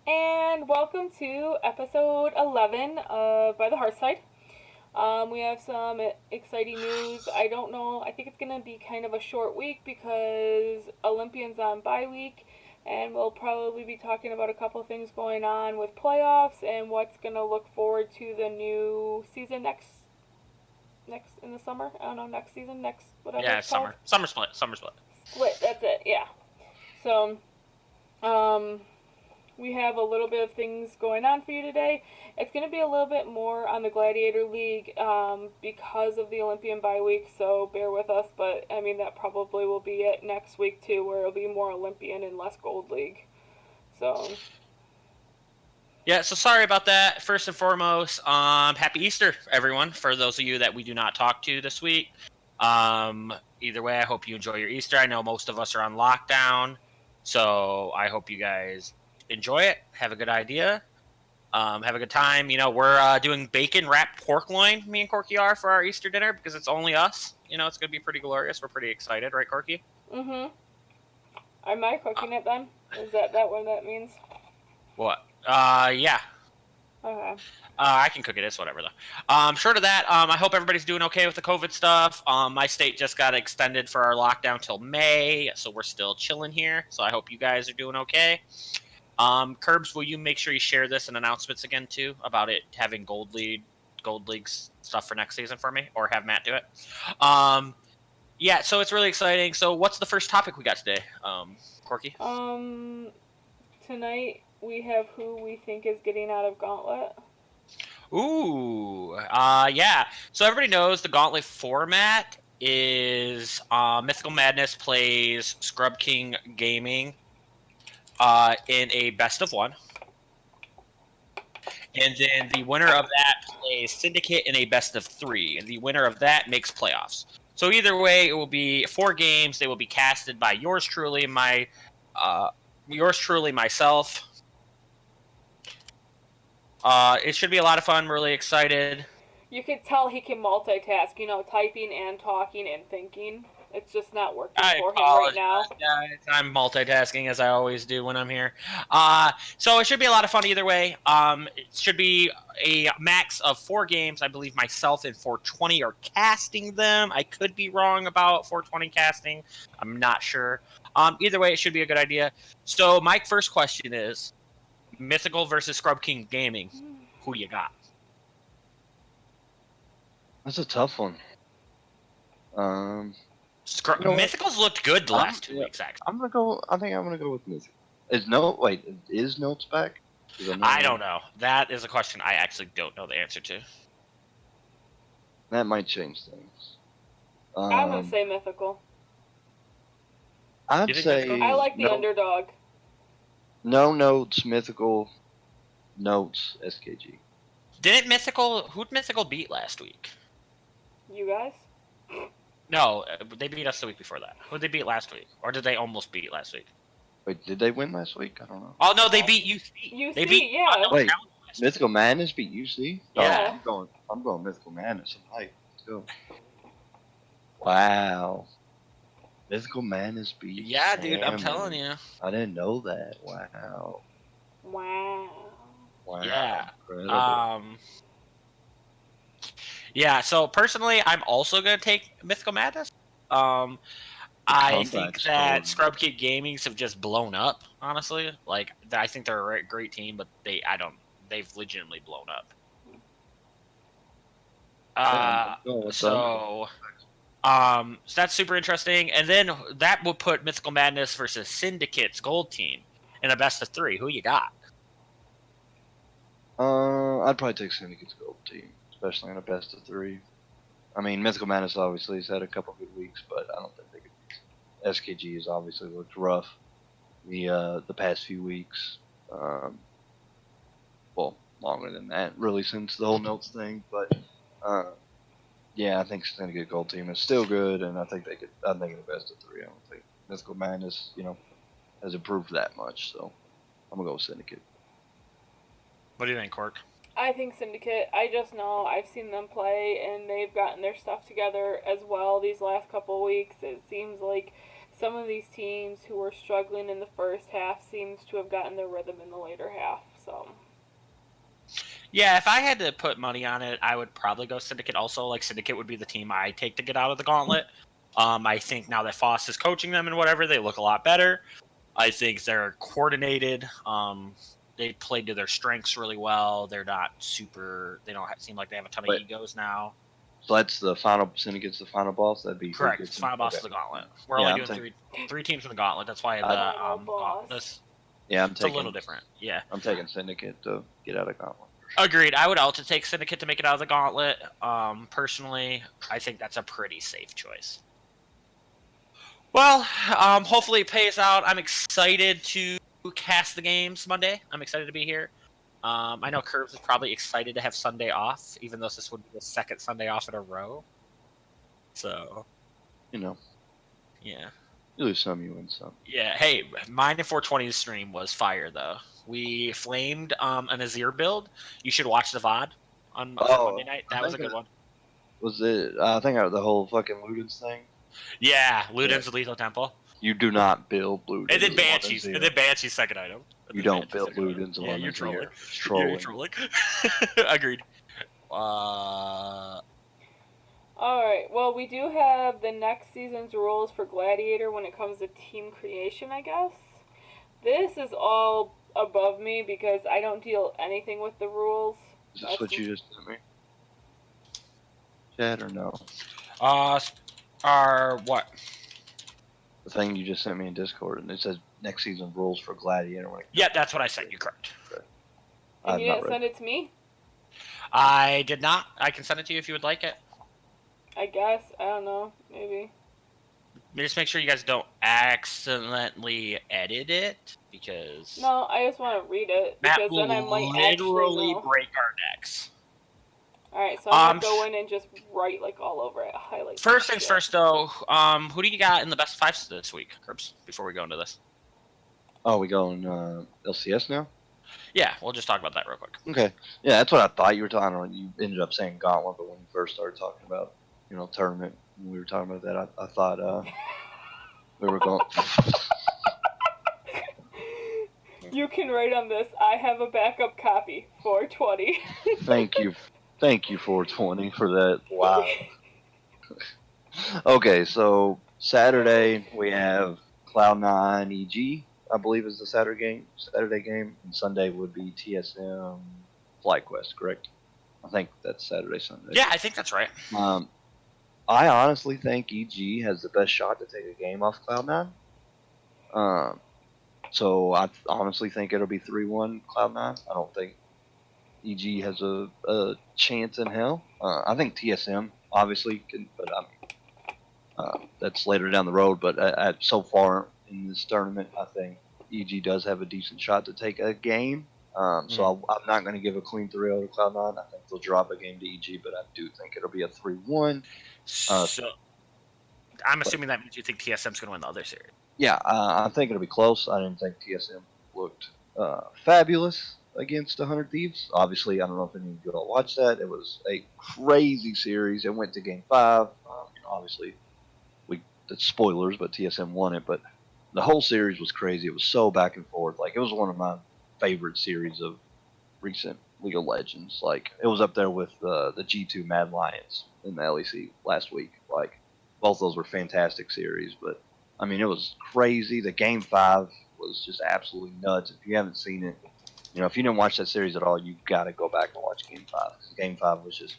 And welcome to episode 11 of By the Hearthside. We have some exciting news. I don't know, I think it's going to be kind of a short week because Olympian's on bye week, and we'll probably be talking about a couple things going on with playoffs and what's going to look forward to the new season next in the summer. I don't know, next season, next whatever Yeah, it's called. summer split, summer split. Split, that's it, yeah. So, um, we have a little bit of things going on for you today. It's going to be a little bit more on the Gladiator League because of the Olympian bye week, so bear with us. But I mean, that probably will be it next week too, where it'll be more Olympian and less Gold League. So. Yeah, so sorry about that. First and foremost, happy Easter, everyone. For those of you that we do not talk to this week, either way, I hope you enjoy your Easter. I know most of us are on lockdown, so I hope you guys enjoy it. Have a good idea. Have a good time. You know, we're doing bacon wrapped pork loin. Me and Corky are for our Easter dinner because it's only us. You know, it's gonna be pretty glorious. We're pretty excited, right, Corky? Mhm. Am I Uh, cooking it then? Is that what that means? what? Yeah. Okay. I can cook it. It's whatever though. Short of that, I hope everybody's doing okay with the COVID stuff. My state just got extended for our lockdown till May, so we're still chilling here. So I hope you guys are doing okay. Curbs, will you make sure you share this in announcements again too about it having gold leagues stuff for next season for me, or have Matt do it? Yeah, so it's really exciting. So what's the first topic we got today, Corky? Tonight we have who we think is getting out of Gauntlet. Ooh, yeah. So everybody knows the Gauntlet format is Mythical Madness plays Scrub King Gaming in a best of one. And then the winner of that plays Syndicate in a best of three. And the winner of that makes playoffs. So either way, it will be 4 games. They will be casted by yours truly, myself. It should be a lot of fun. I'm really excited. You can tell he can multitask, typing and talking and thinking. It's just not working I for him right apologize, now. guys. I'm multitasking as I always do when I'm here. So it should be a lot of fun either way. It should be a max of 4 games. I believe myself and 420 are casting them. I could be wrong about 420 casting. I'm not sure. Either way, it should be a good idea. So my first question is Mythical versus Scrub King Gaming. Who do you got? That's a tough one. You know what? Mythicals looked good the last 2 weeks, actually. I'm gonna go. I think I'm gonna go with Mythical. Is Notes back? I don't know. That is a question I actually don't know the answer to. That might change things. I'm gonna say Mythical. I'd say Mythical? I like the underdog. No Notes Mythical, Notes SKG. Who'd Mythical beat last week? You guys? No, they beat us the week before that. Who'd they beat last week? Or did they almost beat last week? Wait, did they win last week? I don't know. Oh, no, they beat UC. UC, They beat yeah. Wait, Mythical Madness beat UC? Yeah. Oh, I'm going Mythical Madness. I'm hyped. Let's go. Wow. Mythical Madness beat. Yeah, dude, I'm telling you. I didn't know that. Wow. Wow. Yeah. Incredible. Yeah, so personally, I'm also going to take Mythical Madness. I think that Scrub Kid Gamings have just blown up, honestly. Like, I think they're a great team, but they've legitimately blown up. So that's super interesting. And then that will put Mythical Madness versus Syndicate's gold team in a best of 3. Who you got? I'd probably take Syndicate's gold team, especially in a best of 3. I mean, Mythical Madness obviously has had a couple good weeks, but I don't think they could. SKG has obviously looked rough the past few weeks. Well, longer than that, really, since the whole Notes thing. But yeah, I think Syndicate gold team is still good, and I think they could. I think in the best of 3. I don't think Mythical Madness, has improved that much. So I'm gonna go with Syndicate. What do you think, Cork? I think Syndicate. I just know I've seen them play, and they've gotten their stuff together as well these last couple weeks. It seems like some of these teams who were struggling in the first half seems to have gotten their rhythm in the later half. So Yeah, if I had to put money on it, I would probably go Syndicate also. Like, Syndicate would be the team I take to get out of the gauntlet. I think now that Foss is coaching them and whatever, they look a lot better. I think they're coordinated. They played to their strengths really well. They're not super. They don't seem like they have a ton of But egos now. so that's the final. Syndicate's the final boss. That'd be who Correct. gets It's in? final boss Okay. of the gauntlet. We're Yeah, only I'm doing taking. three teams in the gauntlet. That's why the Final boss. Yeah, I'm it's a taking. little different. Yeah. I'm taking Syndicate to get out of gauntlet. Agreed. I would also take Syndicate to make it out of the gauntlet. Personally, I think that's a pretty safe choice. Well, hopefully it pays out. I'm excited to cast the games Monday. I'm excited to be here. I know Curbs is probably excited to have Sunday off, even though this would be the second Sunday off in a row. So, You know, yeah. you lose some, you win some. Yeah, hey, mine and 420's stream was fire, though. We flamed an Azir build. You should watch the VOD on for Monday night. That was a good one. Was it? I think the whole fucking Ludens thing. Yeah, Luden's Lethal Temple. You do not build Ludens. And then Banshee's. And then Banshee's second item. You don't build Ludens. Yeah, you're trolling. It's trolling. You're trolling. Agreed. Alright, well, we do have the next season's rules for Gladiator when it comes to team creation, I guess. This is all above me because I don't deal anything with the rules. Is this what you just sent me? Chat or no? What? The thing you just sent me in Discord, and it says next season rules for Gladiator. Yeah, that's what I sent you, correct. Okay. And you didn't send it to me? I did not. I can send it to you if you would like it. I guess. I don't know. Maybe. Just make sure you guys don't accidentally edit it, because... No, I just want to read it, that because will then I might literally actually know. break our necks. Alright, so I'm gonna go in and just write, like, all over it. Highlight. First things first, though, who do you got in the best fives this week, Curbs, before we go into this? Oh, we going LCS now? Yeah, we'll just talk about that real quick. Okay. Yeah, that's what I thought you were talking about. You ended up saying Gauntlet, but when you first started talking about, tournament, when we were talking about that, I thought we were going... You can write on this, I have a backup copy, 420. Thank you, 420, for that. Wow. Okay, so Saturday we have Cloud9 EG, I believe is the Saturday game, and Sunday would be TSM FlyQuest, correct? I think that's Saturday, Sunday. Yeah, I think that's right. I honestly think EG has the best shot to take a game off Cloud9. So I honestly think it'll be 3-1 Cloud9. I don't think EG has a chance in hell. I think TSM obviously can, but that's later down the road. But so far in this tournament, I think EG does have a decent shot to take a game. So I'm not going to give a clean 3-0 to Cloud9. I think they'll drop a game to EG, but I do think it'll be a 3-1. So I'm assuming that means you think TSM's going to win the other series. Yeah, I think it'll be close. I didn't think TSM looked fabulous against 100 Thieves. Obviously, I don't know if any of you all watched that. It was a crazy series. It went to Game 5. Obviously, it's spoilers, but TSM won it. But the whole series was crazy. It was so back and forth. Like, it was one of my favorite series of recent League of Legends. Like, it was up there with the G2 Mad Lions in the LEC last week. Like, both those were fantastic series, but I mean, it was crazy. The Game 5 was just absolutely nuts. If you haven't seen it, if you didn't watch that series at all, you've got to go back and watch Game 5. Game 5 was just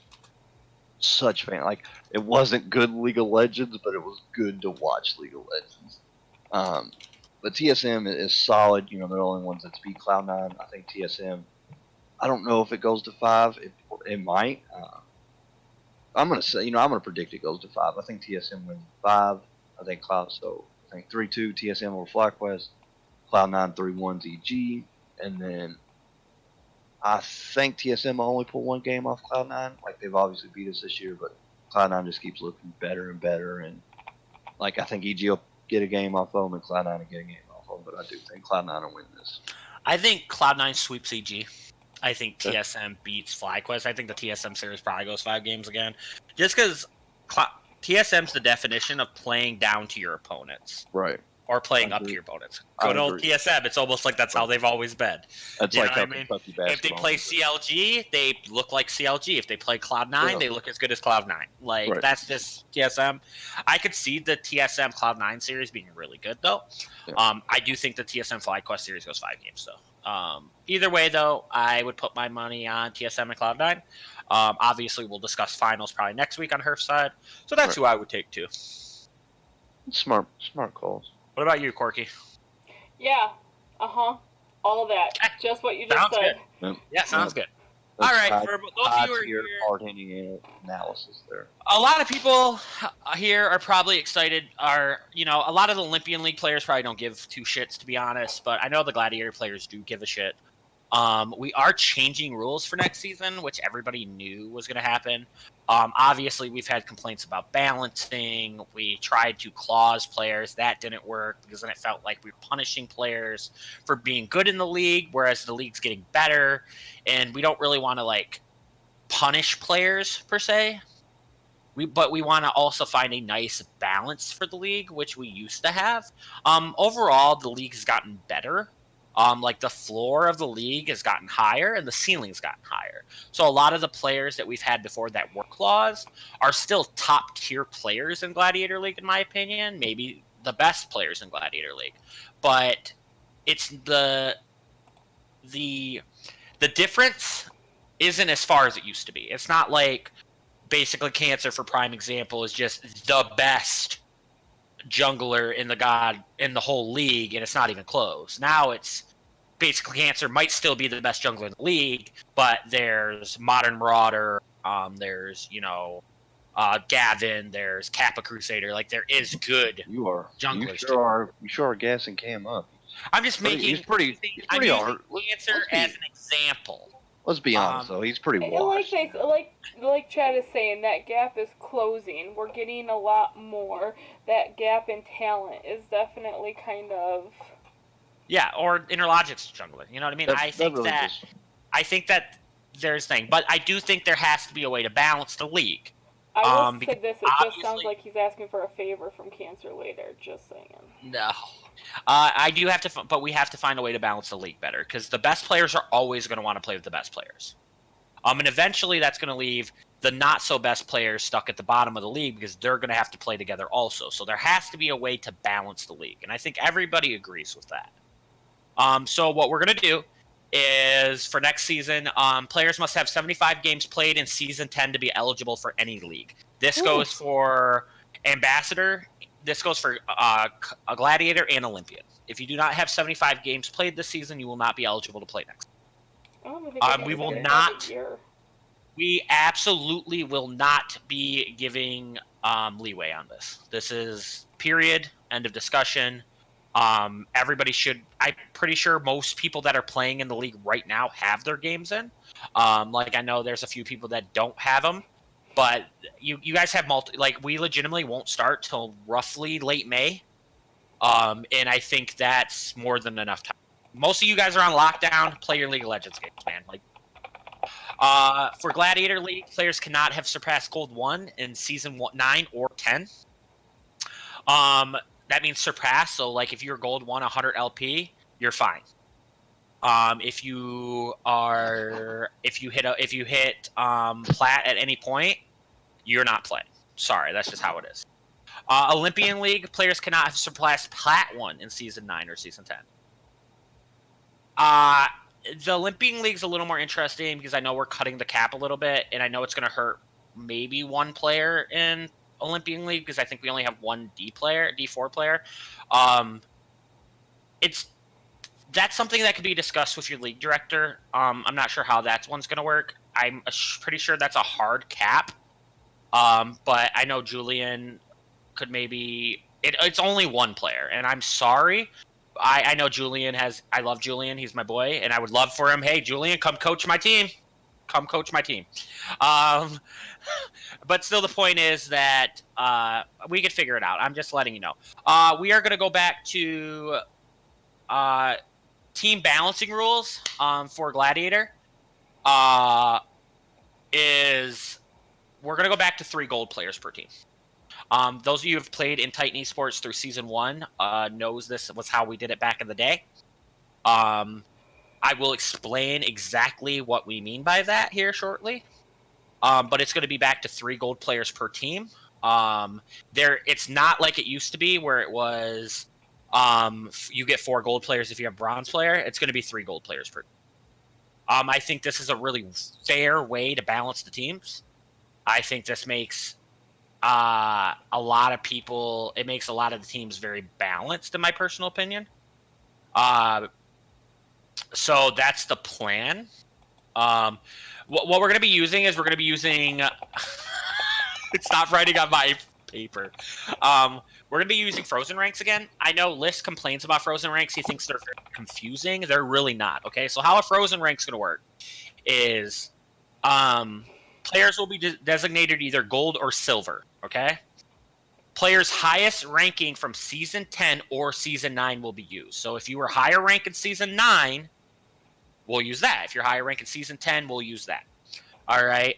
such fan. Like, it wasn't good League of Legends, but it was good to watch League of Legends. But TSM is solid. They're the only ones that beat Cloud9. I think TSM, I don't know if it goes to 5. It might. I'm going to say, I'm going to predict it goes to 5. I think TSM wins 5. I think 3-2 TSM over FlyQuest, Cloud9 3-1 EG, and then I think TSM will only pull one game off Cloud9. Like, they've obviously beat us this year, but Cloud9 just keeps looking better and better, and like, I think EG will get a game off them and Cloud9 will get a game off them, but I do think Cloud9 will win this. I think Cloud9 sweeps EG. I think TSM beats FlyQuest. I think the TSM series probably goes 5 games again, just because TSM's the definition of playing down to your opponents. Right. Or playing I up to agree. your opponents. I Good old agree. TSM. It's almost like that's how they've always been. That's You like know how what I mean? Kentucky If they basketball. play CLG, they look like CLG. If they play Cloud9, Yeah. they look as good as Cloud9. Like, Right. that's just TSM. I could see the TSM Cloud9 series being really good, though. Yeah. I do think the TSM FlyQuest series goes 5 games, though. Either way, though, I would put my money on TSM and Cloud9. Obviously, we'll discuss finals probably next week on Hearthside. So that's Right. who I would take, too. Smart calls. What about you, Corky? Yeah. All that. Okay. Just what you just Sounds said. good. Yeah, sounds good. That's All right, high, for those of you who are tier, here, hard-hitting analysis there. a lot of people here are probably excited. A lot of the Olympian League players probably don't give two shits, to be honest, but I know the Gladiator players do give a shit. We are changing rules for next season, which everybody knew was going to happen. Obviously, we've had complaints about balancing. We tried to clause players. That didn't work because then it felt like we were punishing players for being good in the league, whereas the league's getting better. And we don't really want to, punish players, per se. But we want to also find a nice balance for the league, which we used to have. Overall, the league has gotten better. The floor of the league has gotten higher and the ceiling's gotten higher. So a lot of the players that we've had before that were claused are still top tier players in Gladiator League, in my opinion. Maybe the best players in Gladiator League, but it's the difference isn't as far as it used to be. It's not like basically Cancer, for prime example, is just the best jungler in the whole league, and it's not even close. Now it's basically Cancer might still be the best jungler in the league, but there's Modern Marauder, there's Gavin, there's Kappa Crusader. There is good junglers. You sure are gassing Cam up. I'm just making. He's pretty hard. Cancer as an example. Let's be honest, though. He's pretty washed. Like Chad is saying, that gap is closing. We're getting a lot more. That gap in talent is definitely kind of... Yeah, or Interlogic's jungler. You know what I mean? I think that there's thing, but I do think there has to be a way to balance the league. I will say this, it just sounds like he's asking for a favor from Cancer later, just saying. No. I do have to, but we have to find a way to balance the league better, because the best players are always going to want to play with the best players. And eventually that's going to leave the not-so-best players stuck at the bottom of the league, because they're going to have to play together also. So there has to be a way to balance the league, and I think everybody agrees with that. So what we're going to do is, for next season, players must have 75 games played in Season 10 to be eligible for any league. This goes for Ambassador. This goes for a Gladiator and Olympian. If you do not have 75 games played this season, you will not be eligible to play next. We will not. We absolutely will not be giving leeway on this. This is period. End of discussion. Everybody should. I'm pretty sure most people that are playing in the league right now have their games in. I know there's a few people that don't have them, but you guys have we legitimately won't start till roughly late May, and I think that's more than enough time. Most of you guys are on lockdown. Play your League of Legends games, man. For Gladiator League, players cannot have surpassed Gold 1 in Season 9 or 10. That means surpass. So, if you're Gold 1 100 LP, you're fine. If you hit Plat at any point, you're not playing. Sorry, that's just how it is. Olympian League players cannot have surpassed Plat 1 in Season 9 or Season 10. The Olympian League's a little more interesting because I know we're cutting the cap a little bit, and I know it's going to hurt maybe one player in Olympian League because I think we only have one D4 player. That's something that could be discussed with your league director. I'm not sure how that one's going to work. I'm pretty sure that's a hard cap. But I know Julian could maybe... It's only one player, and I'm sorry. I know Julian I love Julian. He's my boy, and I would love for him. Hey, Julian, come coach my team. Come coach my team. But still, the point is that we could figure it out. I'm just letting you know. We are going to go back to team balancing rules for Gladiator. We're going to go back to 3 gold players per team. Those of you who have played in Titan Esports through Season 1 knows this was how we did it back in the day. I will explain exactly what we mean by that here shortly. But it's going to be back to 3 gold players per team. It's not like it used to be where it was you get 4 gold players if you have bronze player. It's going to be 3 gold players per team. I think this is a really fair way to balance the teams. I think this makes a lot of people. It makes a lot of the teams very balanced, in my personal opinion. So that's the plan. What we're going to be using is we're going to be using. Stop writing on my paper. We're going to be using frozen ranks again. I know List complains about frozen ranks. He thinks they're very confusing. They're really not. Okay, so how a frozen rank's going to work is players will be designated either gold or silver. Okay. Players' highest ranking from Season 10 or Season 9 will be used. So if you were higher rank in Season 9, we'll use that. If you're higher rank in Season 10, we'll use that. All right.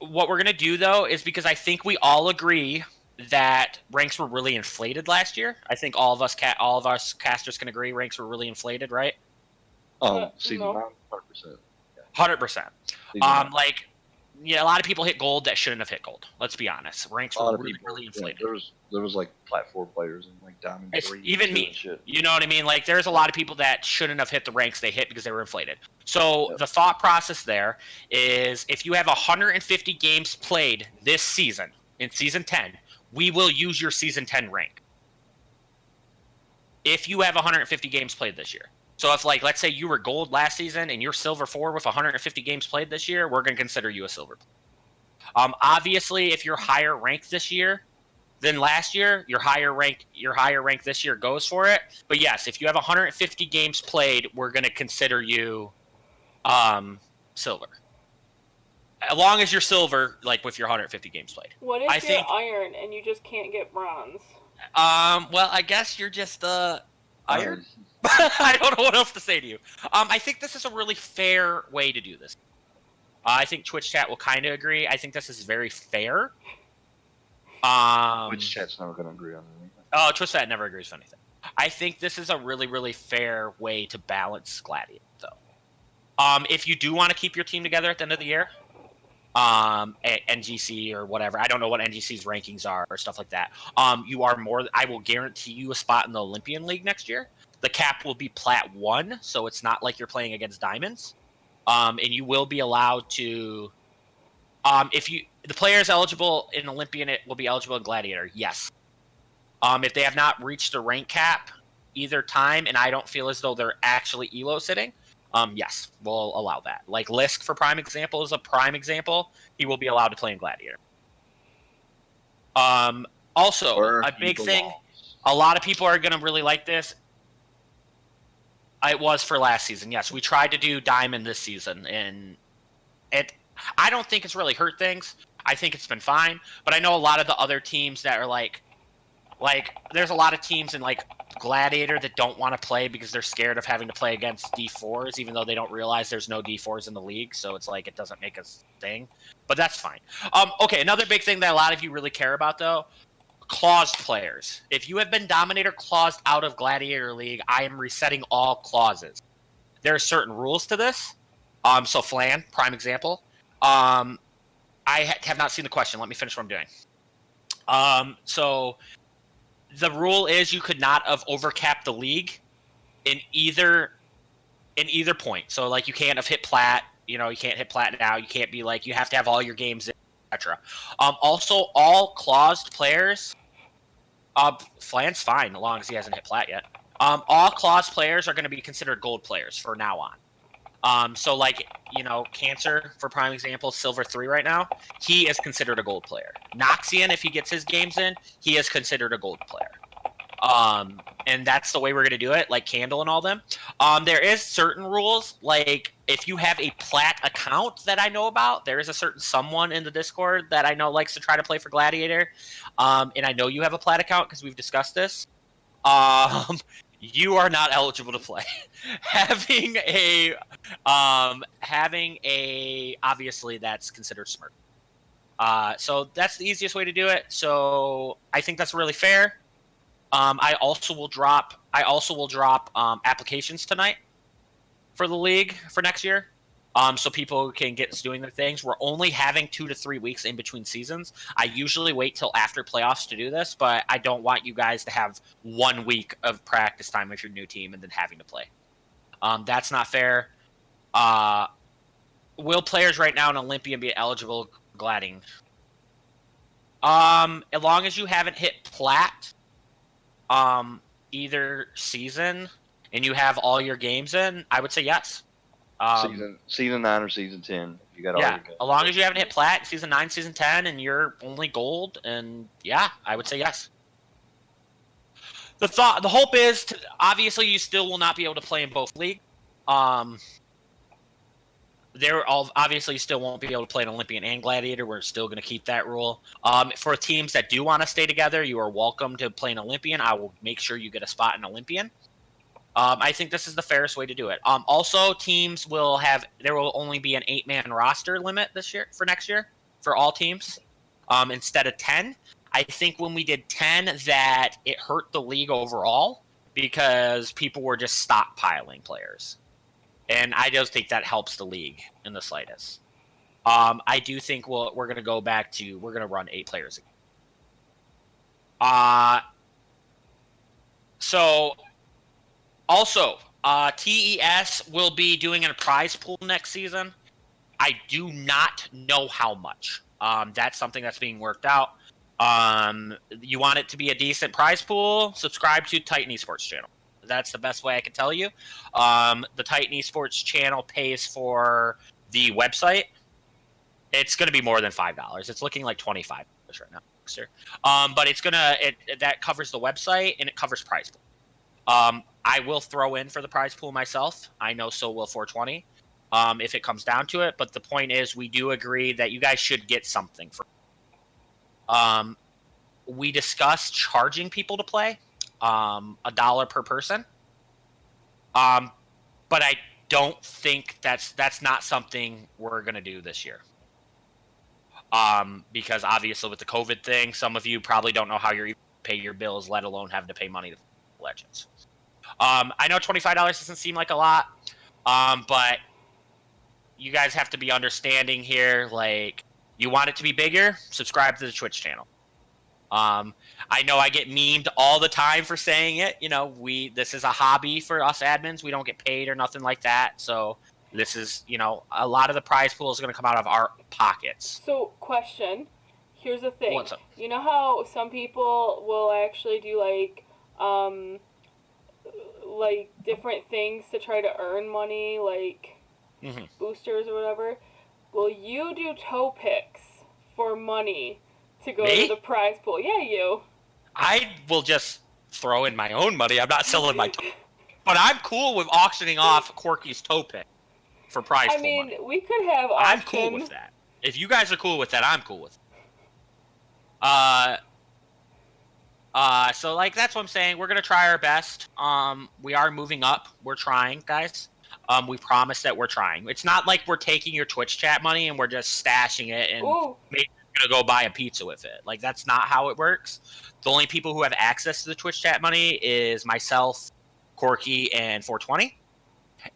What we're going to do, though, is because I think we all agree that ranks were really inflated last year. I think all of us casters can agree ranks were really inflated, right? Season No. 9, 100%. 100%. Season 9. A lot of people hit gold that shouldn't have hit gold. Let's be honest. Ranks A lot were of really, people, really inflated. There was like platform players and like Diamond It's 3. even me. And shit. You know what I mean? Like, there's a lot of people that shouldn't have hit the ranks they hit because they were inflated. So Yep. the thought process there is if you have 150 games played this season, in Season 10, we will use your Season 10 rank. If you have 150 games played this year. So if, like, let's say you were gold last season and you're silver 4 with 150 games played this year, we're going to consider you a silver player. Obviously, if you're higher ranked this year than last year, your higher rank this year goes for it. But yes, if you have 150 games played, we're going to consider you silver. As long as you're silver, like with your 150 games played. What if I you're think. iron and you just can't get bronze? Well, I guess you're just iron. I don't know what else to say to you. I think this is a really fair way to do this. I think Twitch chat will kind of agree. I think this is very fair. Which chat's never going to agree on anything. Oh, Twitch chat never agrees with anything. I think this is a really, really fair way to balance Gladiator, though. If you do want to keep your team together at the end of the year, NGC or whatever, I don't know what NGC's rankings are or stuff like that. I will guarantee you a spot in the Olympian League next year. The cap will be Plat 1, so it's not like you're playing against Diamonds. And you will be allowed to, the players eligible in Olympian will be eligible in Gladiator, yes. If they have not reached the rank cap either time, and I don't feel as though they're actually elo sitting, yes, we'll allow that. Like Lisk, for prime example, is a prime example. He will be allowed to play in Gladiator. Also, Where a big he thing, belongs. a lot of people are going to really like this. It was for last season, yes. We tried to do Diamond this season, and I don't think it's really hurt things. I think it's been fine, but I know a lot of the other teams that are like there's a lot of teams in like Gladiator that don't want to play because they're scared of having to play against D4s, even though they don't realize there's no D4s in the league, so it's like it doesn't make a thing. But that's fine. Okay, another big thing that a lot of you really care about, though, claused players. If you have been Dominator claused out of Gladiator League, I am resetting all clauses. There are certain rules to this. So Flan, prime example. I have not seen the question. Let me finish what I'm doing. So the rule is you could not have overcapped the league in either point. So like you can't have hit plat. You can't hit plat now. You can't be like you have to have all your games in, etc. Also, all claused players. Flan's fine as long as he hasn't hit plat yet. All claused players are going to be considered gold players for now on. So like Cancer for prime example, silver 3 right now. He is considered a gold player. Noxian, if he gets his games in, he is considered a gold player. And that's the way we're going to do it, like Candle and all them. There is certain rules, like if you have a plat account that I know about, there is a certain someone in the Discord that I know likes to try to play for Gladiator. And I know you have a plat account because we've discussed this. You are not eligible to play. having a obviously that's considered smart. So that's the easiest way to do it. So I think that's really fair. I also will drop applications tonight for the league for next year. So people can get doing their things. We're only having 2 to 3 weeks in between seasons. I usually wait till after playoffs to do this, but I don't want you guys to have 1 week of practice time with your new team and then having to play. That's not fair. Will players right now in Olympian be eligible gladding? As long as you haven't hit plat, either season and you have all your games in, I would say yes. Season 9 or season 10. If you got all Yeah, your games. as long as you haven't hit plat, season 9, season 10, and you're only gold, and yeah, I would say yes. The hope is, obviously, you still will not be able to play in both leagues. Obviously you still won't be able to play an Olympian and Gladiator. We're still going to keep that rule. For teams that do want to stay together, you are welcome to play an Olympian. I will make sure you get a spot in Olympian. I think this is the fairest way to do it. Also, teams there will only be an 8-man roster limit this year for next year for all teams instead of 10. I think when we did 10 that it hurt the league overall because people were just stockpiling players. And I don't think that helps the league in the slightest. I do think we're going to go back to we're going to run 8 players again. So also TES will be doing a prize pool next season. I do not know how much. That's something that's being worked out. You want it to be a decent prize pool? Subscribe to Titan Esports channel. That's the best way I can tell you. The Titan Esports channel pays for the website. It's going to be more than $5. It's looking like $25 right now. But that covers the website and it covers prize pool. I will throw in for the prize pool myself. I know so will 420 if it comes down to it. But the point is, we do agree that you guys should get something for. We discussed charging people to play. $1 per person. But I don't think that's not something we're gonna do this year. Because obviously with the COVID thing, some of you probably don't know how you're even pay your bills, let alone having to pay money to Legends. I know $25 doesn't seem like a lot, but you guys have to be understanding here. Like, you want it to be bigger, subscribe to the Twitch channel. I know I get memed all the time for saying it. You know, this is a hobby for us admins. We don't get paid or nothing like that. So this is, a lot of the prize pool is going to come out of our pockets. So, question. Here's the thing. What's up? You know how some people will actually do like different things to try to earn money, like boosters or whatever? Will you do toe picks for money to go Me? to the prize pool? Yeah, you. I will just throw in my own money. I'm not selling my toe. But I'm cool with auctioning off Corky's toe pick for prize pool money. We could have auctions. I'm cool with that. If you guys are cool with that, I'm cool with it. So that's what I'm saying. We're gonna try our best. We are moving up. We're trying, guys. We promise that we're trying. It's not like we're taking your Twitch chat money and we're just stashing it and maybe we're gonna go buy a pizza with it. Like, that's not how it works. The only people who have access to the Twitch chat money is myself, Corky, and 420,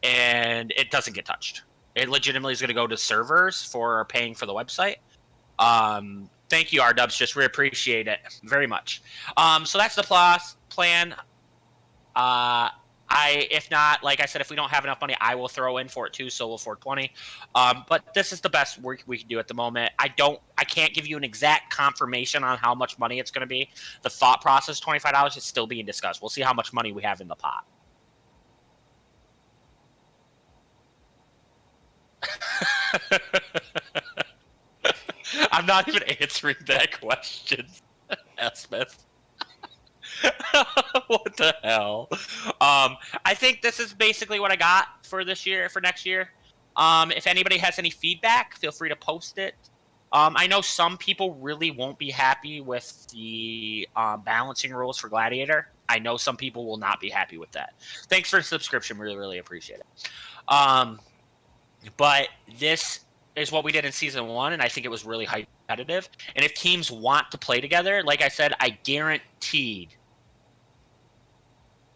and it doesn't get touched. It legitimately is going to go to servers for paying for the website. Thank you, R-Dubs. Just we appreciate it very much. So that's the plan. If not, like I said, if we don't have enough money, I will throw in for it too. So will 420. But this is the best work we can do at the moment. I can't give you an exact confirmation on how much money it's going to be. The thought process, $25, is still being discussed. We'll see how much money we have in the pot. I'm not even answering that question, Smith. What the hell? I think this is basically what I got for this year, for next year. If anybody has any feedback, feel free to post it. I know some people really won't be happy with the balancing rules for Gladiator. I know some people will not be happy with that. Thanks for the subscription. Really, really appreciate it. But this is what we did in season 1, and I think it was really hype. competitive. And if teams want to play together, like I said, I guaranteed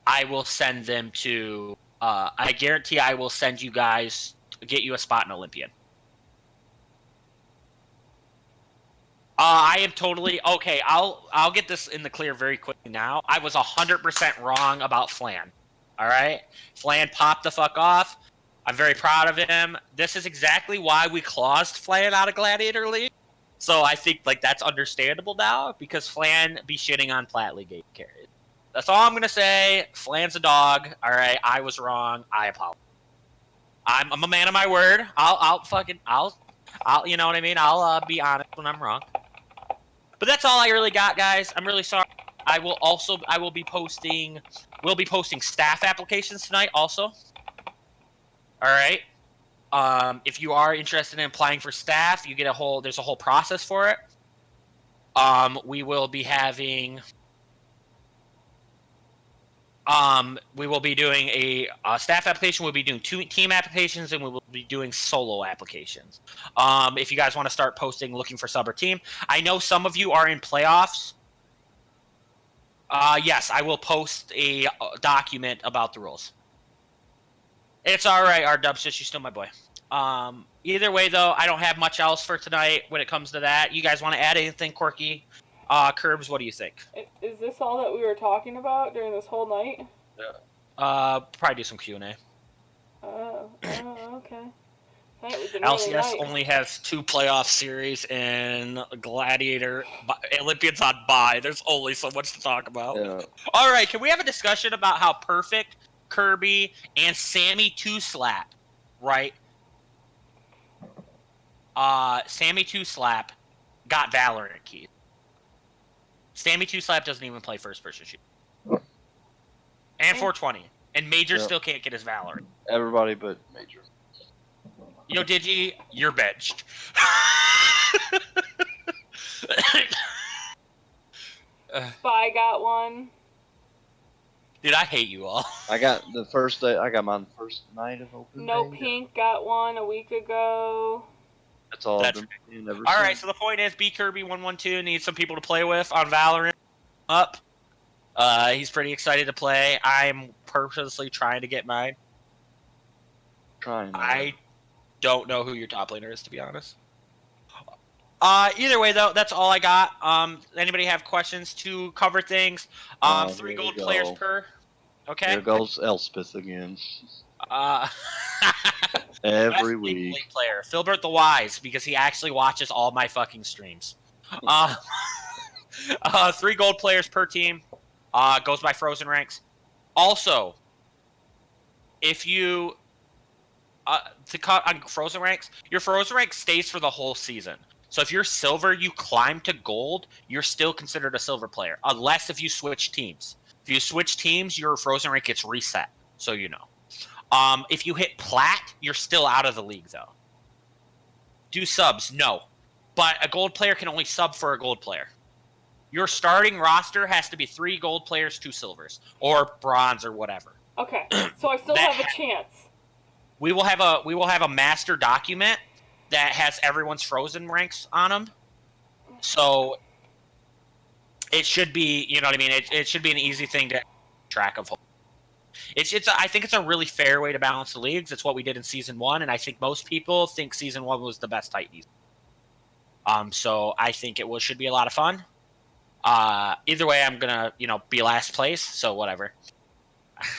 I will send them to. I guarantee I will send you guys, get you a spot in Olympian. I am totally okay. I'll get this in the clear very quickly now. I was 100% wrong about Flan. All right, Flan popped the fuck off. I'm very proud of him. This is exactly why we claused Flan out of Gladiator League. So I think like that's understandable now because Flan be shitting on Plat League carries. That's all I'm gonna say. Flan's a dog. All right, I was wrong. I apologize. I'm a man of my word. I'll you know what I mean. I'll be honest when I'm wrong. But that's all I really got, guys. I'm really sorry. We'll be posting staff applications tonight also. All right. If you are interested in applying for staff, there's a whole process for it. We will be having we will be doing a staff application. We'll be doing 2 team applications, and we will be doing solo applications. If you guys want to start posting, looking for sub or team, I know some of you are in playoffs. Yes, I will post a document about the rules. It's all right, R-Dubs, you're still my boy. Either way, though, I don't have much else for tonight when it comes to that. You guys want to add anything, Corky? Curbs, what do you think? Is this all that we were talking about during this whole night? Probably do some Q&A. Okay. LCS only has 2 playoff series, and Gladiator Olympians on bye. There's only so much to talk about. Yeah. All right, can we have a discussion about how perfect Kirby and Sammy 2-Slap, right? Sammy 2-Slap got Valorant keys. Sammy 2-Slap doesn't even play first-person shooter. And 420. And Major still can't get his Valorant. Everybody but Major. Yo, Digi, you're benched. Spy got one. Dude, I hate you all. I got mine the first night of open. No Pink got one a week ago. That's all. That's all right. So the point is, B Kirby 112 needs some people to play with on Valorant. Up. He's pretty excited to play. I'm purposely trying to get mine. I don't know who your top laner is, to be honest. Either way, though, that's all I got. Anybody have questions to cover things? 3 gold players per. Okay. Here goes Elspeth again. Every Every week. Player, Filbert the Wise, because he actually watches all my fucking streams. 3 gold players per team. Goes by Frozen ranks. Also, if you to cut on Frozen ranks, your Frozen rank stays for the whole season. So if you're silver, you climb to gold, you're still considered a silver player, unless if you switch teams. If you switch teams, your Frozen rank gets reset, so you know. If you hit plat, you're still out of the league, though. Do subs? No. But a gold player can only sub for a gold player. Your starting roster has to be 3 gold players, 2 silvers, or bronze, or whatever. Okay, so I still have a chance. We will have a master document that has everyone's Frozen ranks on them. So it should be, you know what I mean? It should be an easy thing to track of. I think it's a really fair way to balance the leagues. It's what we did in Season 1, and I think most people think Season 1 was the best Titan. So I think it should be a lot of fun. Either way, I'm gonna, be last place, so whatever.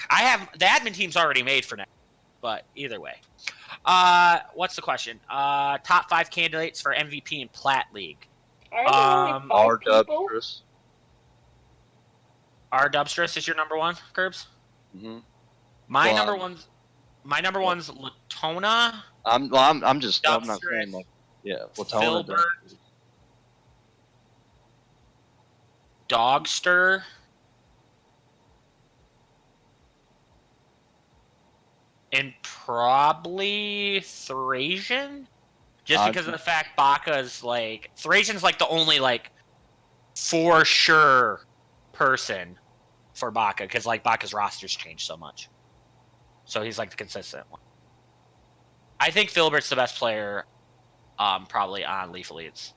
The admin team's already made for now, but either way. What's the question? Top 5 candidates for MVP in Plat League. R Dubstress. R Dubstress is your number 1, Curbs? Mm-hmm. My number one's Latona. I'm not saying like, Latona. Filbert, Dogster, and probably Thrasian. Just because of the fact Baka's Thrasian's the only for sure person for Baka, because Baka's roster's changed so much. So he's the consistent one. I think Filbert's the best player, probably on Leaf Elites.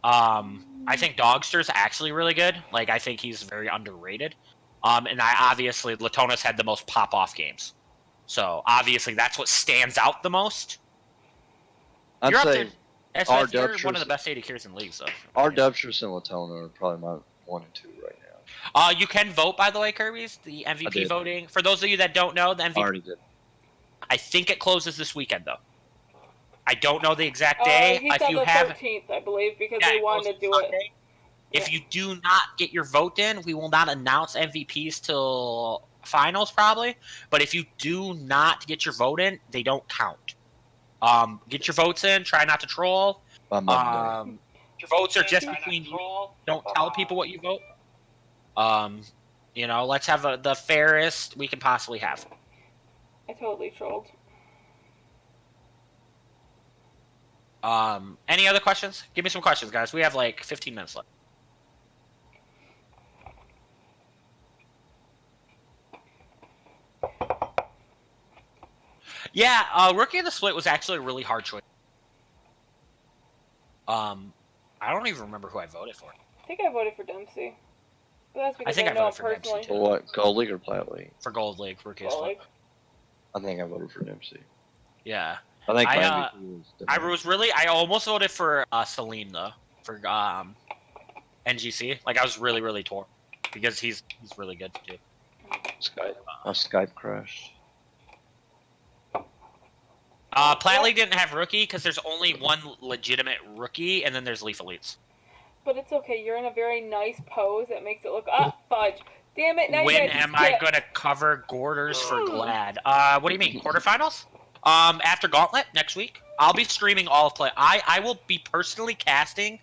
I think Dogster's actually really good. Like, I think he's very underrated. And obviously Latona's had the most pop-off games. So, obviously, that's what stands out the most. I'd You're up say there. our Smith, you're one of the best AD in leagues, though. our Dubsters and Latona are probably my 1 and 2 right now. You can vote, by the way, Kirby's. The MVP voting. For those of you that don't know, the MVP. Already did. I think it closes this weekend, though. I don't know the exact day. He said the 13th, I believe, because they wanted to do it. If you do not get your vote in, we will not announce MVPs till finals, probably. But if you do not get your vote in, they don't count. Get your votes in. Try not to troll. Your votes are just between you. Don't tell people what you vote. Let's have the fairest we can possibly have. I totally trolled. Any other questions? Give me some questions, guys. We have like 15 minutes left. Yeah, Rookie of the Split was actually a really hard choice. I don't even remember who I voted for. I think I voted for Dempsey. But that's because I think I know voted him for personally. Dempsey, too. For what? Gold League or Plat League? For Gold League, Rookie of the Split. I think I voted for Dempsey. Yeah. I think I almost voted for Salim, though, for NGC. Like, I was really, really torn because he's really good too. Skype crashed. Plat League didn't have rookie because there's only one legitimate rookie, and then there's Leaf Elites. But it's okay. You're in a very nice pose that makes it look fudge. Damn it! Now when am I gonna cover Gorders for Glad? What do you mean, quarterfinals? After Gauntlet next week, I'll be streaming all of play. I will be personally casting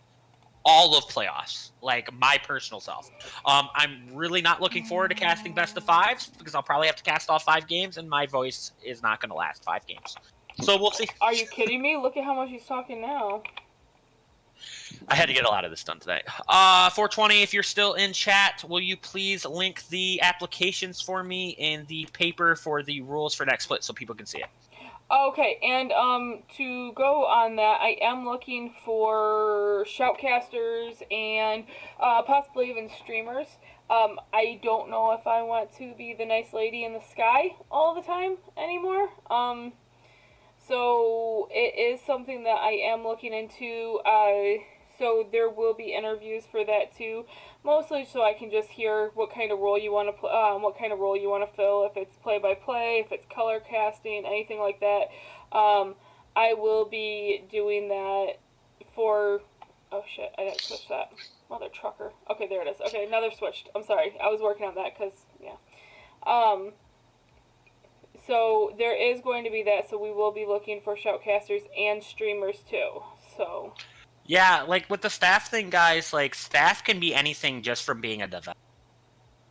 all of playoffs, like my personal self. I'm really not looking forward to casting best of fives because I'll probably have to cast all 5 games, and my voice is not going to last 5 games. So we'll see. Are you kidding me? Look at how much he's talking now. I had to get a lot of this done today. 420, if you're still in chat, will you please link the applications for me in the paper for the rules for next split so people can see it? Okay, and to go on that, I am looking for shoutcasters and possibly even streamers. I don't know if I want to be the nice lady in the sky all the time anymore. So it is something that I am looking into. So there will be interviews for that too, mostly so I can just hear what kind of role you want to what kind of role you want to fill. If it's play-by-play, if it's color casting, anything like that. I will be doing that for. Oh shit! I didn't switch that. Mother trucker. Okay, there it is. Okay, now they're switched. I'm sorry. I was working on that because yeah. So there is going to be that. So we will be looking for shoutcasters and streamers too. So. Yeah, like with the staff thing, guys, like staff can be anything just from being a developer.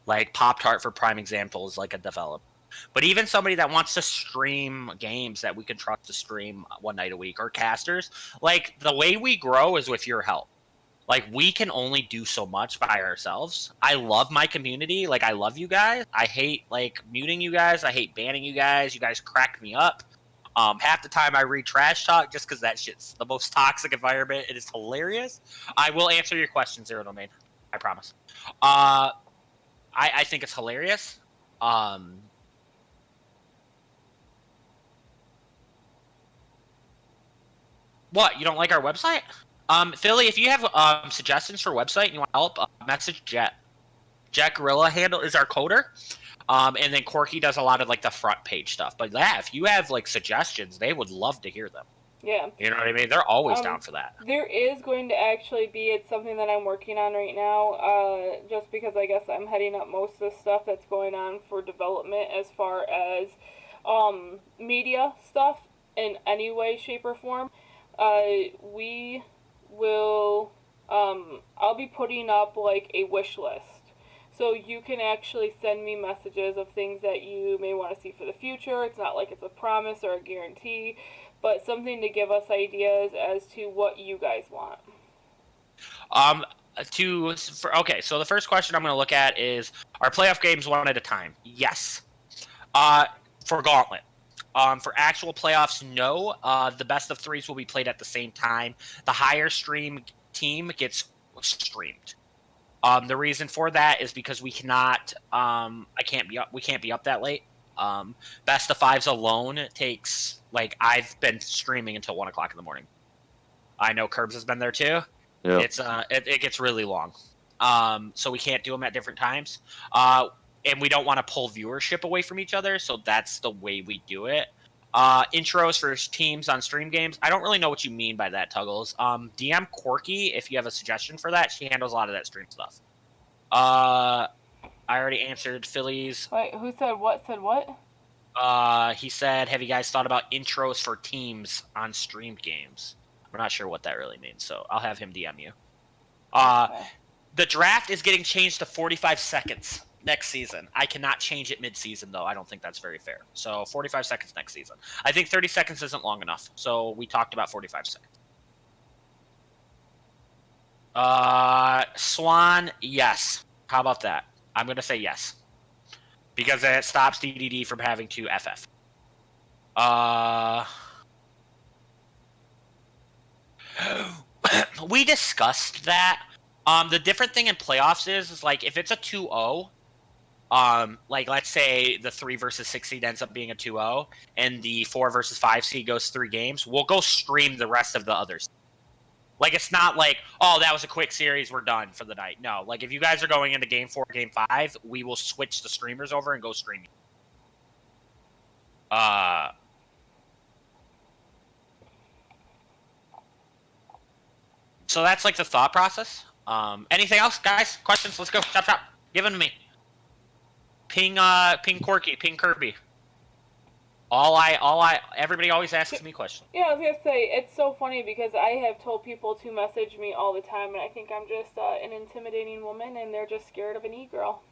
Like Pop-Tart, for prime example, is like a developer. But even somebody that wants to stream games that we can trust to stream one night a week, or casters, like the way we grow is with your help. Like we can only do so much by ourselves. I love my community. Like I love you guys. I hate like muting you guys. I hate banning you guys. You guys crack me up. Half the time I read trash talk just because that shit's the most toxic environment. It is hilarious. I will answer your question, Zero Domain. I promise. I think it's hilarious. What? You don't like our website? Philly, if you have suggestions for website and you want help, message Jet. Jet Gorilla handle is our coder. And then Corky does a lot of like the front page stuff. But yeah, if you have like suggestions, they would love to hear them. Yeah. You know what I mean? They're always down for that. There is going to actually be, it's something that I'm working on right now, just because I guess I'm heading up most of the stuff that's going on for development as far as media stuff in any way, shape, or form. We will, I'll be putting up like a wish list. So you can actually send me messages of things that you may want to see for the future. It's not like it's a promise or a guarantee, but something to give us ideas as to what you guys want. Okay, so the first question I'm going to look at is, are playoff games one at a time? Yes. For Gauntlet. For actual playoffs, no. The best of threes will be played at the same time. The higher stream team gets streamed. The reason for that is because we cannot. We can't be up that late. Best of fives alone takes I've been streaming until 1 o'clock in the morning. I know Curbs has been there too. Yeah. It's it gets really long. So we can't do them at different times. And we don't want to pull viewership away from each other, so that's the way we do it. Intros for teams on stream games. I don't really know what you mean by that, Tuggles. DM Quirky if you have a suggestion for that. She handles a lot of that stream stuff. I already answered Phillies. Wait, who said what? Said what? He said, have you guys thought about intros for teams on streamed games? We're not sure what that really means, so I'll have him DM you. Okay. The draft is getting changed to 45 seconds next season. I cannot change it mid-season, though. I don't think that's very fair. So 45 seconds next season. I think 30 seconds isn't long enough, so we talked about 45 seconds. Swan, yes. How about that? I'm going to say yes. Because it stops DDD from having to FF. We discussed that. The different thing in playoffs is like if it's a 2-0, let's say the 3 versus 6 seed ends up being a 2-0, and the 4 versus 5 seed goes 3 games, we'll go stream the rest of the others. Like, it's not like, oh, that was a quick series, we're done for the night. No, like, if you guys are going into Game 4, Game 5, we will switch the streamers over and go streaming. So that's, like, the thought process. Anything else, guys? Questions? Let's go. Chop, chop. Give them to me. Ping Corky, ping Kirby. Everybody always asks me questions. Yeah, I was gonna say, it's so funny because I have told people to message me all the time, and I think I'm just an intimidating woman, and they're just scared of an e-girl.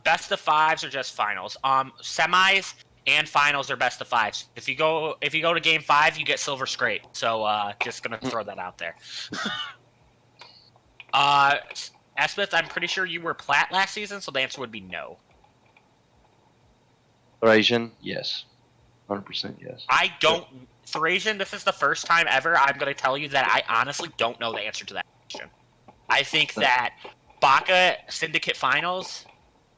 Best of fives are just finals. Semis and finals are best of fives. If you go to game 5, you get silver scrape. So just gonna throw that out there. Esmith, I'm pretty sure you were plat last season, so the answer would be no. Thrasian, yes. 100% yes. I don't... Thrasian, this is the first time ever I'm going to tell you that I honestly don't know the answer to that question. I think that Baka Syndicate Finals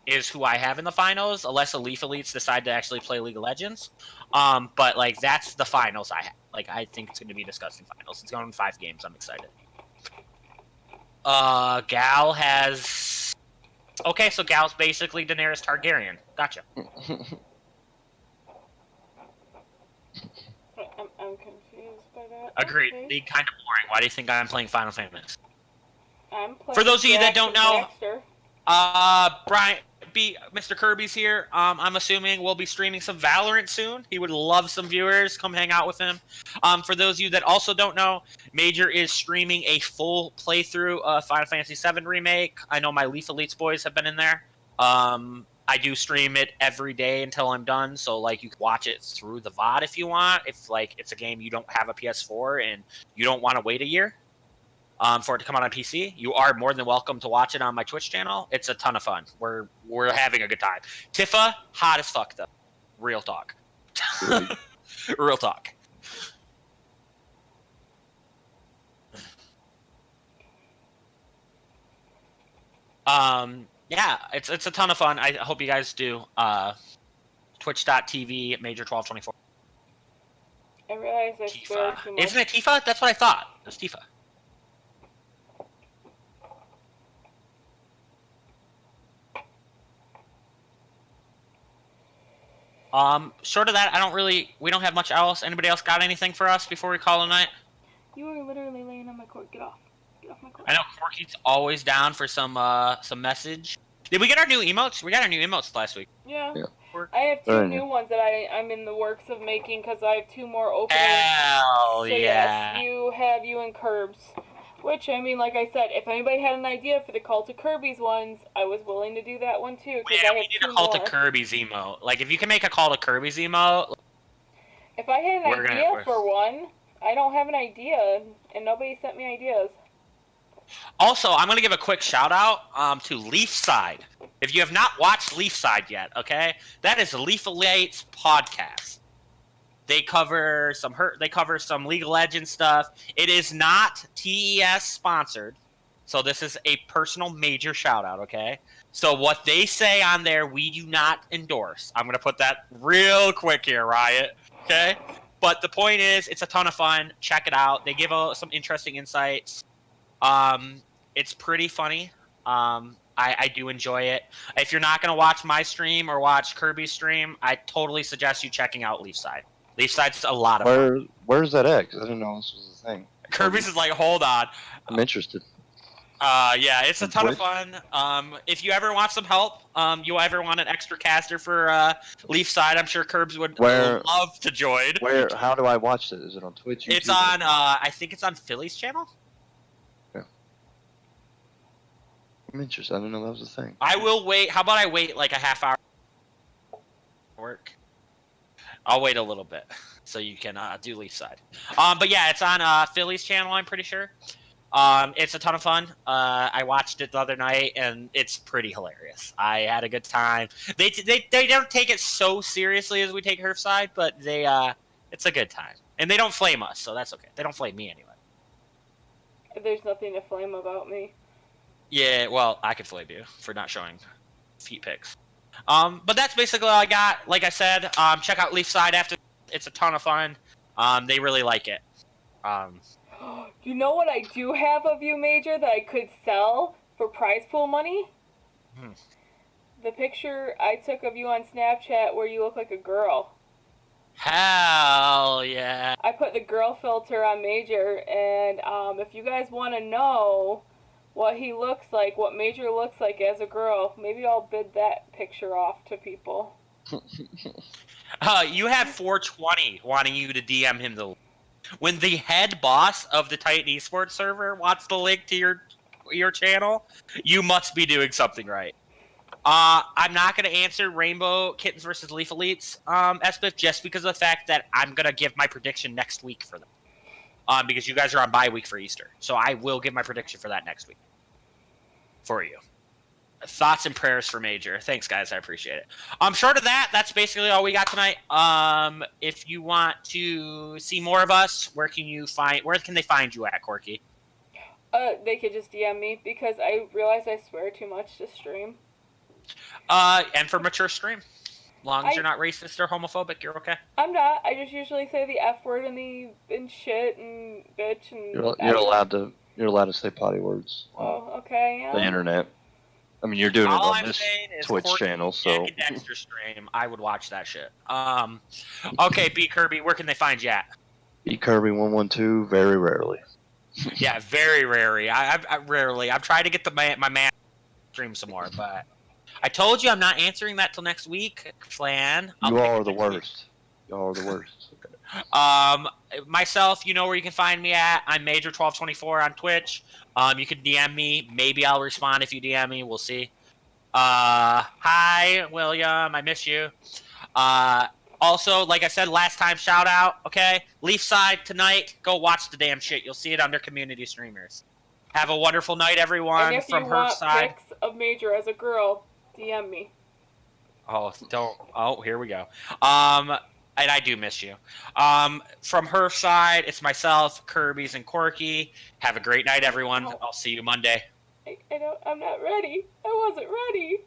is who I have in the finals, unless the Leaf Elites decide to actually play League of Legends. But, like, that's the finals I have. Like, I think it's going to be disgusting finals. It's going in 5 games. I'm excited. Gal has... Okay, so Gal's basically Daenerys Targaryen. Gotcha. I'm confused by that. Agreed. Okay. League kind of boring. Why do you think I'm playing Final Fantasy? I'm playing For those of you that don't know, Baxter. Mr. Kirby's here. I'm assuming we'll be streaming some Valorant soon. He would love some viewers. Come hang out with him. For those of you that also don't know, Major is streaming a full playthrough of Final Fantasy VII Remake. I know my Leaf Elites boys have been in there. I do stream it every day until I'm done, so like you can watch it through the VOD if you want. If like it's a game you don't have a PS4 and you don't want to wait a year for it to come out on PC, you are more than welcome to watch it on my Twitch channel. It's a ton of fun. We're having a good time. Tifa, hot as fuck though. Real talk. Real talk. Yeah, it's a ton of fun. I hope you guys do. Twitch.tv Major1224. I realize I swear Tifa. too much. Isn't it Tifa? That's what I thought. It's Tifa. Short of that, we don't have much else. Anybody else got anything for us before we call it a night? You are literally laying on my court. Get off. Get off my court. I know Corky's always down for some message. Did we get our new emotes? We got our new emotes last week. Yeah. Yeah. I have 2 Very new nice. ones that I'm in the works of making because I have 2 more openings. Hell So yeah. yes, you and Curbs. Which, I mean, like I said, if anybody had an idea for the Call to Kirby's ones, I was willing to do that one too. Yeah, I we have need 2 a Call to more. Kirby's emote. Like, if you can make a Call to Kirby's emote... If I had We're an gonna- idea we're- for one, I don't have an idea, and nobody sent me ideas. Also, I'm going to give a quick shout-out to Leafside. If you have not watched Leafside yet, okay? That is Leaf Elites podcast. They cover some League of Legends stuff. It is not TES sponsored, so this is a personal major shout out. Okay, so what they say on there, we do not endorse. I'm gonna put that real quick here, Riot. Okay, but the point is, it's a ton of fun. Check it out. They give some interesting insights. It's pretty funny. I do enjoy it. If you're not gonna watch my stream or watch Kirby's stream, I totally suggest you checking out Leafside. Leafside's a lot of fun. Where's that at? 'Cause I didn't know this was a thing. Kirby's is like, hold on. I'm interested. Yeah, it's a ton of fun. If you ever want some help, you ever want an extra caster for Leafside, I'm sure Curbs would love to join. How do I watch it? Is it on Twitch? YouTube? It's on, I think it's on Philly's channel. Yeah. I'm interested. I didn't know that was a thing. I will wait. How about I wait like a half hour? Work. I'll wait a little bit so you can do Leafside. But yeah, it's on Philly's channel, I'm pretty sure. It's a ton of fun. I watched it the other night, and it's pretty hilarious. I had a good time. They don't take it so seriously as we take Hearthside, but it's a good time. And they don't flame us, so that's okay. They don't flame me anyway. There's nothing to flame about me. Yeah, well, I could flame you for not showing feet pics. But that's basically all I got. Like I said, check out Leafside after. It's a ton of fun. They really like it. You know what I do have of you, Major, that I could sell for prize pool money? The picture I took of you on Snapchat where you look like a girl. Hell yeah. I put the girl filter on Major, and if you guys want to know what he looks like, what Major looks like as a girl, maybe I'll bid that picture off to people. You have 420 wanting you to DM him the. When the head boss of the Titan Esports server wants the link to your channel, you must be doing something right. I'm not going to answer Rainbow Kittens versus Leaf Elites, Espif, just because of the fact that I'm going to give my prediction next week for them. Because you guys are on bye week for Easter. So I will give my prediction for that next week. For you. Thoughts and prayers for Major. Thanks, guys. I appreciate it. Short of that, that's basically all we got tonight. If you want to see more of us, where can they find you at, Corky? They could just DM me because I realize I swear too much to stream. And for mature stream. As long as you're not racist or homophobic, you're okay. I'm not. I just usually say the F word and shit and bitch and. You're allowed to say potty words. Oh, okay. Yeah. The internet. I mean, you're doing All it on I'm this saying is Twitch channel, so. Dexter stream. I would watch that shit. Okay, B Kirby, where can they find you at? B Kirby 112, very rarely. Yeah, very rarely. I rarely. I'm trying to get my man stream some more, but I told you I'm not answering that till next week. Plan. You all are the worst. Y'all are the worst. Myself, you know where you can find me at. I'm Major1224 on Twitch. You can DM me. Maybe I'll respond if you DM me. We'll see. Hi, William. I miss you. Also, like I said last time, shout out. Okay, Leafside tonight. Go watch the damn shit. You'll see it under community streamers. Have a wonderful night, everyone. And if from you want Hearthside. pics of Major as a girl, DM me. Oh, don't. Oh, here we go. And I do miss you. From Hearthside, it's myself, Kirby's, and Corky. Have a great night, everyone. I'll see you Monday. I'm not ready. I wasn't ready.